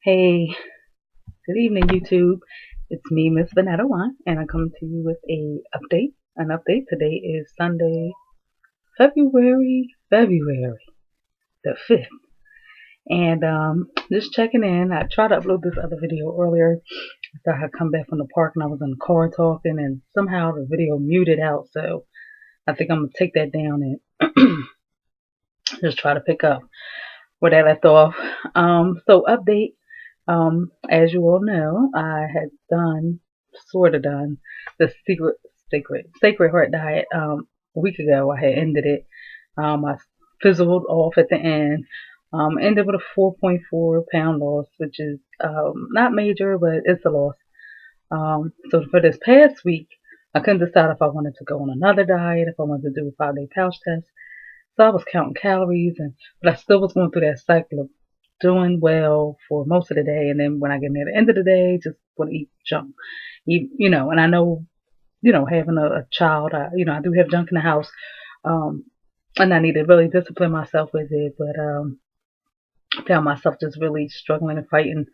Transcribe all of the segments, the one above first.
Hey, good evening, YouTube. It's me, Miss Vanetta One, and I come to you with an update. Today is Sunday, February the 5th. And just checking in. I tried to upload this other video earlier after I had come back from the park and I was in the car talking, and somehow the video muted out. So I think I'm gonna take that down and just try to pick up where that left off. So update. As you all know, I had sort of done the Sacred Heart diet a week ago. I had ended it. I fizzled off at the end. Ended with a 4.4 pound loss, which is not major, but it's a loss. So for this past week, I couldn't decide if I wanted to go on another diet, if I wanted to do a 5-day pouch test. So I was counting calories, but I still was going through that cycle of doing well for most of the day, and then when I get near the end of the day, just want to eat junk. And I know, having a child, I do have junk in the house, and I need to really discipline myself with it, but I found myself just really struggling and fighting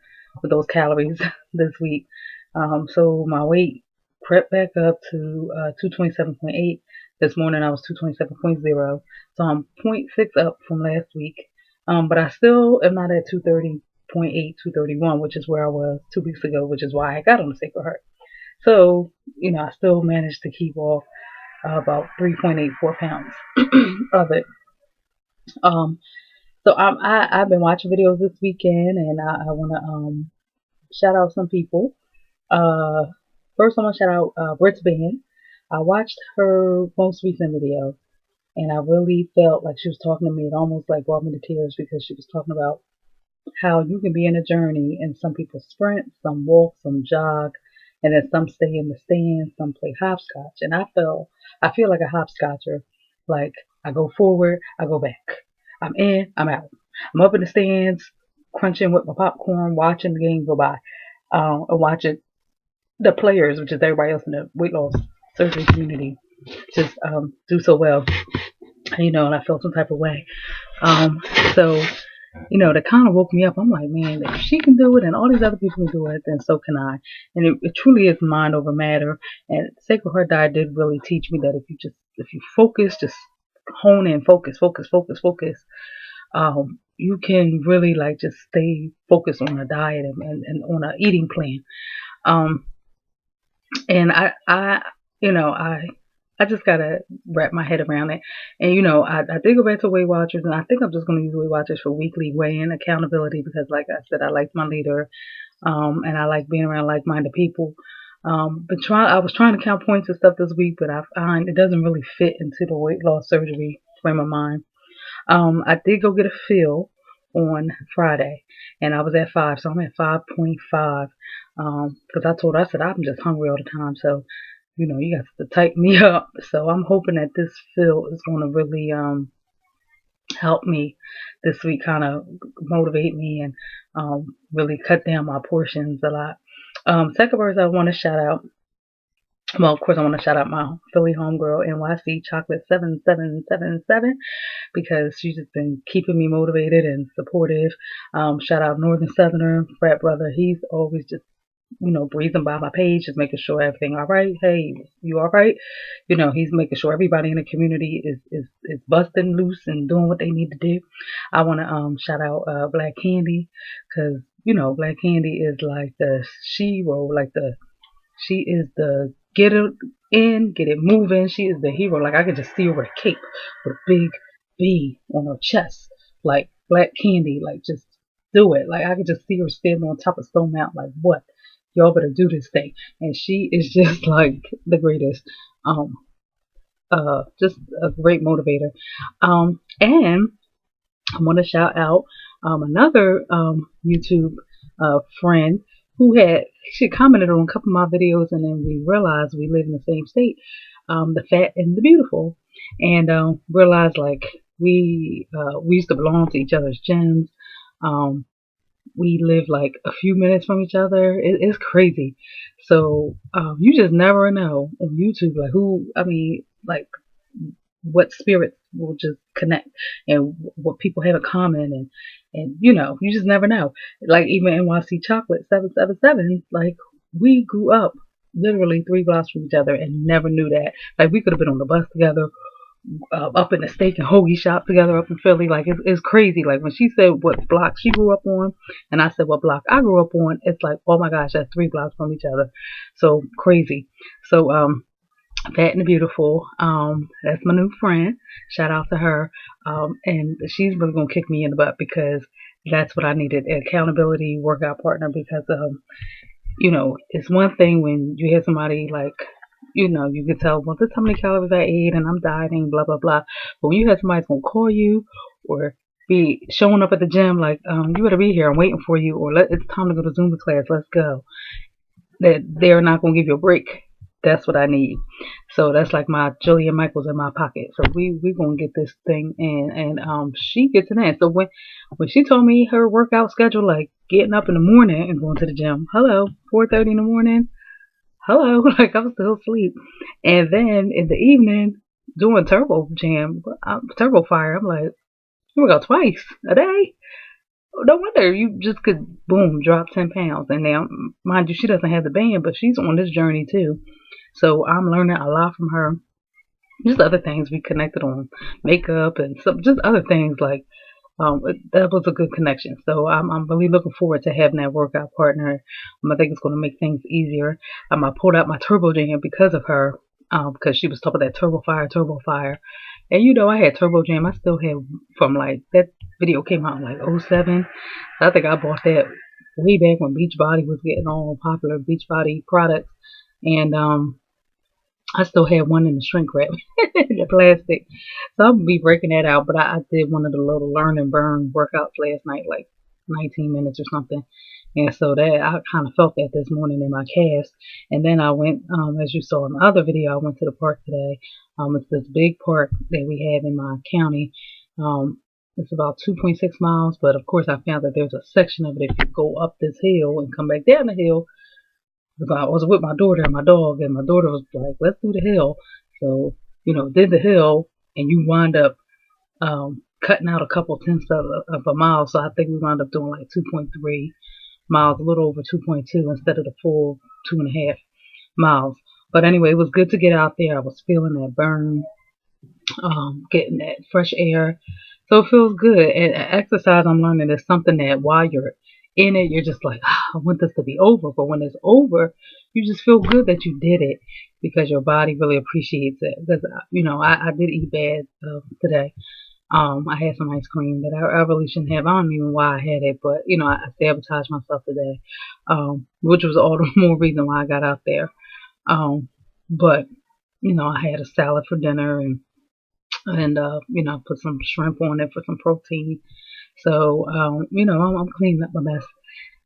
with those calories this week. So my weight crept back up to 227.8. This morning I was 227.0. So I'm zero point 0.6 up from last week. But I still am not at 230.8, 231, which is where I was 2 weeks ago, which is why I got on the Sacred Heart. So, I still managed to keep off about 3.84 pounds of it. Um, so I've been watching videos this weekend, and I want to shout out some people. Uh, First, I want to shout out Britt's band. I watched her most recent video, and I really felt like she was talking to me. It almost like brought me to tears because she was talking about how you can be in a journey, and some people sprint, some walk, some jog, and then some stay in the stands, some play hopscotch. And I feel like a hopscotcher. Like I go forward, I go back. I'm in, I'm out. I'm up in the stands, crunching with my popcorn, watching the game go by, and watching the players, which is everybody else in the weight loss surgery community, just do so well. And I felt some type of way. So that kind of woke me up. I'm like, man, if she can do it and all these other people can do it, then so can I. And it truly is mind over matter. And Sacred Heart Diet did really teach me that if you focus, just hone in, focus, you can really like just stay focused on a diet and on an eating plan. Um, and I just gotta wrap my head around it. And I did go back to Weight Watchers, and I think I'm just gonna use Weight Watchers for weekly weigh-in accountability because, like I said, I like my leader, and I like being around like-minded people. I was trying to count points and stuff this week, but I find it doesn't really fit into the weight loss surgery frame of mind. I did go get a fill on Friday, and I was at 5, so I'm at 5.5. Because I said I'm just hungry all the time, so you got to tighten me up. So I'm hoping that this fill is going to really help me this week, kind of motivate me and really cut down my portions a lot. Second verse I want to shout out. Well, of course, I want to shout out my Philly homegirl, NYC Chocolate 7777, because she's just been keeping me motivated and supportive. Shout out Northern Southerner, frat brother. He's always just breezing by my page, just making sure everything all right. Hey, you all right? He's making sure everybody in the community is busting loose and doing what they need to do. I want to shout out Black Candy, because Black Candy is like the she-ro, she is the get it in, get it moving. She is the hero. Like I could just see her with a cape with a big B on her chest, like Black Candy, like just do it. Like I could just see her standing on top of Stone Mountain, like what? Y'all better do this thing. And she is just like the greatest. Just a great motivator. And I want to shout out another YouTube friend who she commented on a couple of my videos, and then we realized we live in the same state, the Fat and the Beautiful, and realized like we used to belong to each other's gyms. We live like a few minutes from each other. It's crazy. So you just never know on YouTube, like what spirits will just connect and what people have in common, and you know, you just never know. Like even NYC Chocolate 777, like we grew up literally 3 blocks from each other and never knew that. Like we could have been on the bus together, up in the steak and hoagie shop together up in Philly. Like it's crazy. Like when she said what block she grew up on, and I said what block I grew up on, it's like, oh my gosh, that's 3 blocks from each other. So crazy. So Fat and Beautiful, that's my new friend. Shout out to her. And she's really gonna kick me in the butt because that's what I needed, an accountability workout partner. Because you know, it's one thing when you hear somebody like, you know, you can tell, well, this is how many calories I ate and I'm dieting, blah, blah, blah. But when you have somebody gonna call you or be showing up at the gym like, you better be here, I'm waiting for you, or it's time to go to Zumba class, let's go. That they're not gonna give you a break. That's what I need. So that's like my Jillian Michaels in my pocket. So we gonna get this thing in, and she gets it in. So when she told me her workout schedule, like getting up in the morning and going to the gym, hello, 4:30 in the morning, hello, like I was still asleep, and then in the evening doing Turbo Fire. I'm like, we go twice a day. No wonder you just could boom drop 10 pounds. And now, mind you, she doesn't have the band, but she's on this journey too. So I'm learning a lot from her. Just other things we connected on, makeup and some just other things like that was a good connection. So I'm really looking forward to having that workout partner. I think it's going to make things easier. I pulled out my Turbo Jam because of her, because she was talking about that Turbo Fire. And you know, I had Turbo Jam. I still have from like that video came out in like '07. So I think I bought that way back when Beachbody was getting all popular, Beachbody products. And I still had one in the shrink wrap, the plastic. So I'll be breaking that out. But I did one of the little learn and burn workouts last night, like 19 minutes or something. And so that I kind of felt that this morning in my calves. And then I went, as you saw in the other video, I went to the park today. It's this big park that we have in my county. It's about 2.6 miles, but of course I found that there's a section of it if you go up this hill and come back down the hill. I was with my daughter and my dog, and my daughter was like, let's do the hill. So, you know, did the hill, and you wind up cutting out a couple tenths of a mile. So I think we wound up doing like 2.3 miles, a little over 2.2 instead of the full 2.5 miles. But anyway, it was good to get out there. I was feeling that burn, getting that fresh air. So it feels good. And exercise, I'm learning, is something that while you're in it, you're just like, I want this to be over. But when it's over, you just feel good that you did it because your body really appreciates it. Because, you know, I did eat bad today. I had some ice cream that I really shouldn't have. I don't even know why I had it, but, you know, I sabotaged myself today, which was all the more reason why I got out there. But, you know, I had a salad for dinner and you know, put some shrimp on it for some protein. So, you know, I'm cleaning up my mess.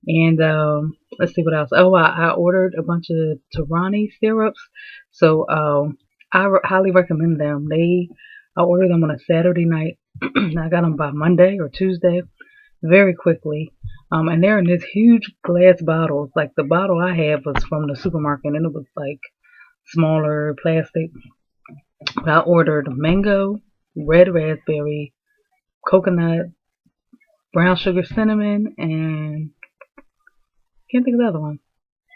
And let's see what else. Oh, I ordered a bunch of Torani syrups. So highly recommend them. I ordered them on a Saturday night. I got them by Monday or Tuesday, very quickly. And they're in this huge glass bottles. Like the bottle I had was from the supermarket, and it was like smaller plastic. But I ordered mango, red raspberry, coconut, brown sugar cinnamon, and can't think of the other one.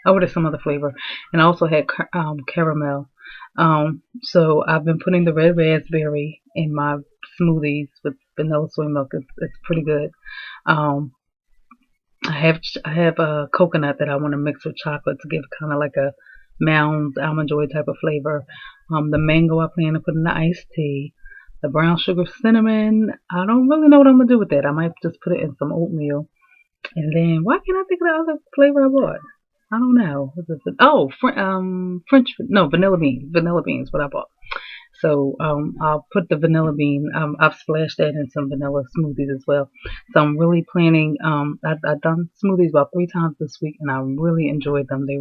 I ordered some other flavor, and I also had caramel. So I've been putting the red raspberry in my smoothies with vanilla soy milk. It's pretty good. Um, I have a coconut that I want to mix with chocolate to give kind of like a Mounds almond joy type of flavor. The mango I plan to put in the iced tea. The brown sugar cinnamon, I don't really know what I'm gonna do with that. I might just put it in some oatmeal. And then why can't I think of the other flavor I bought? I don't know. Oh, vanilla beans. Vanilla beans, what I bought. So I'll put the vanilla bean. I've splashed that in some vanilla smoothies as well. So I'm really planning. I've done smoothies about 3 times this week, and I really enjoyed them. They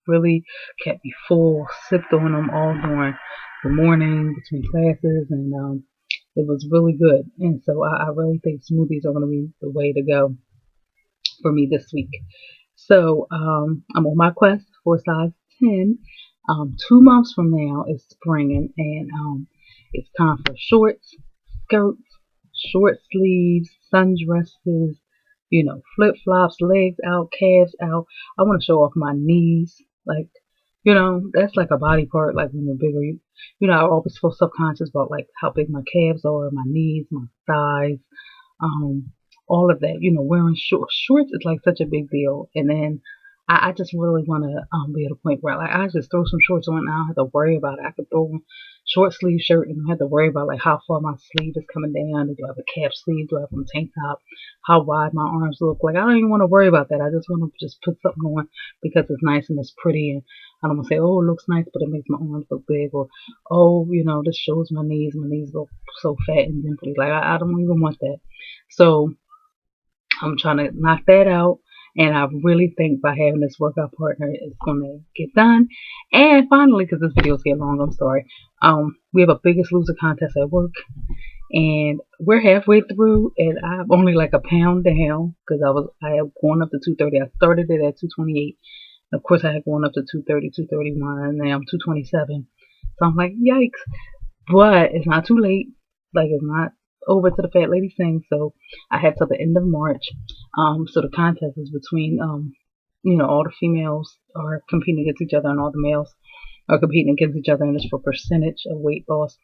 really kept me full. Sipped on them all during the morning between classes, and it was really good. And so I really think smoothies are going to be the way to go for me this week. So I'm on my quest for size 10. 2 months from now is spring, and It's time for shorts, skirts, short sleeves, sundresses, you know, flip-flops, legs out, calves out. I want to show off my knees. Like, you know, that's like a body part. Like when you're bigger, you know, I always feel subconscious about like how big my calves are, my knees, my thighs, um, all of that. You know, wearing shorts is like such a big deal. And then I just really want to be at a point where like I just throw some shorts on and I don't have to worry about it. I could throw on short sleeve shirt and don't have to worry about like how far my sleeve is coming down. Do I have a cap sleeve? Do I have a tank top? How wide my arms look? Like I don't even want to worry about that. I just want to just put something on because it's nice and it's pretty, and I don't want to say, oh, it looks nice, but it makes my arms look big, or oh, you know, this shows my knees. My knees look so fat and dimply. Like I don't even want that. So I'm trying to knock that out. And I really think by having this workout partner, it's going to get done. And finally, because this video is getting long, I'm sorry. We have a Biggest Loser contest at work. And we're halfway through. And I'm only like a pound down. Because I have gone up to 230. I started it at 228. Of course, I had gone up to 230, 231. And now I'm 227. So I'm like, yikes. But it's not too late. Like, it's not over to the fat lady thing. So I have till the end of March. So the contest is between you know, all the females are competing against each other and all the males are competing against each other, and it's for percentage of weight loss.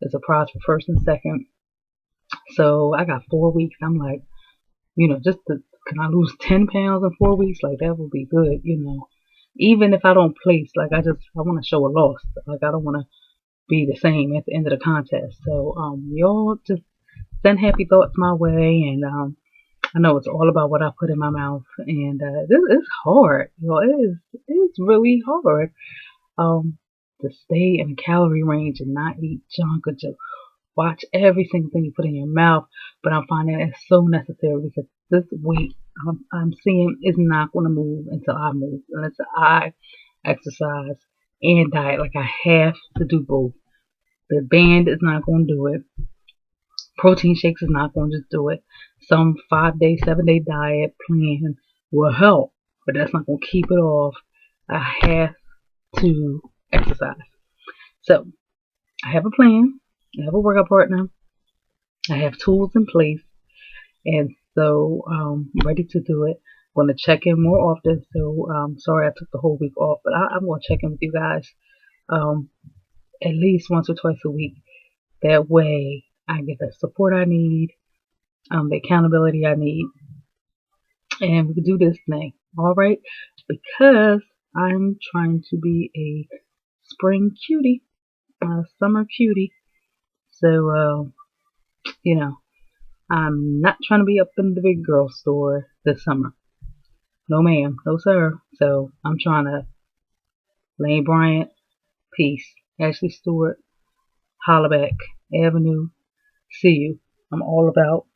There's a prize for first and second. So I got 4 weeks. I'm like, you know, can I lose 10 pounds in 4 weeks? Like that would be good, you know. Even if I don't place, like I want to show a loss. Like I don't want to be the same at the end of the contest. So y'all just send happy thoughts my way, and I know it's all about what I put in my mouth, and this is hard. You know, it's really hard to stay in a calorie range and not eat junk or just watch every single thing you put in your mouth. But I'm finding it's so necessary because this weight I'm seeing is not going to move until I move, unless I exercise and diet. Like I have to do both. The band is not going to do it. Protein shakes is not going to just do it. Some 5-day, 7-day diet plan will help, but that's not going to keep it off. I have to exercise. So I have a plan. I have a workout partner. I have tools in place, and so I'm ready to do it. I'm going to check in more often. So sorry I took the whole week off, but I'm going to check in with you guys at least once or twice a week. That way I get the support I need, the accountability I need, and we can do this thing, all right? Because I'm trying to be a spring cutie, a summer cutie. So, you know, I'm not trying to be up in the big girl store this summer. No ma'am, no sir. So I'm trying to Lane Bryant, peace. Ashley Stewart, Hollaback Avenue, see you. I'm all about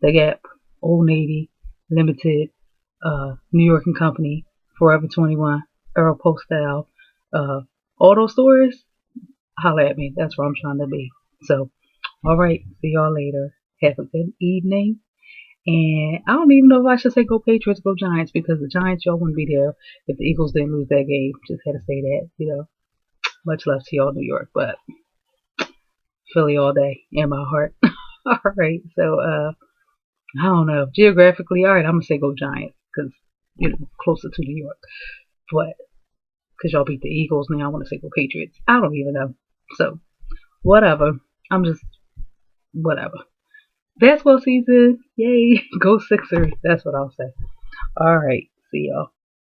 The Gap, Old Navy, Limited, New York and Company, Forever 21, Aeropostale, all those stores, holla at me. That's where I'm trying to be. So, alright, see y'all later. Have a good evening. And I don't even know if I should say go Patriots, go Giants, because the Giants, y'all wouldn't be there if the Eagles didn't lose that game. Just had to say that, you know. Much love to y'all, New York, but Philly all day in my heart. Alright, so, I don't know. Geographically, alright, I'm going to say go Giants, because, you know, closer to New York. But, because y'all beat the Eagles, now I want to say go Patriots. I don't even know. So, whatever. I'm just, whatever. Basketball season, yay. Go Sixers. That's what I'll say. Alright, see y'all.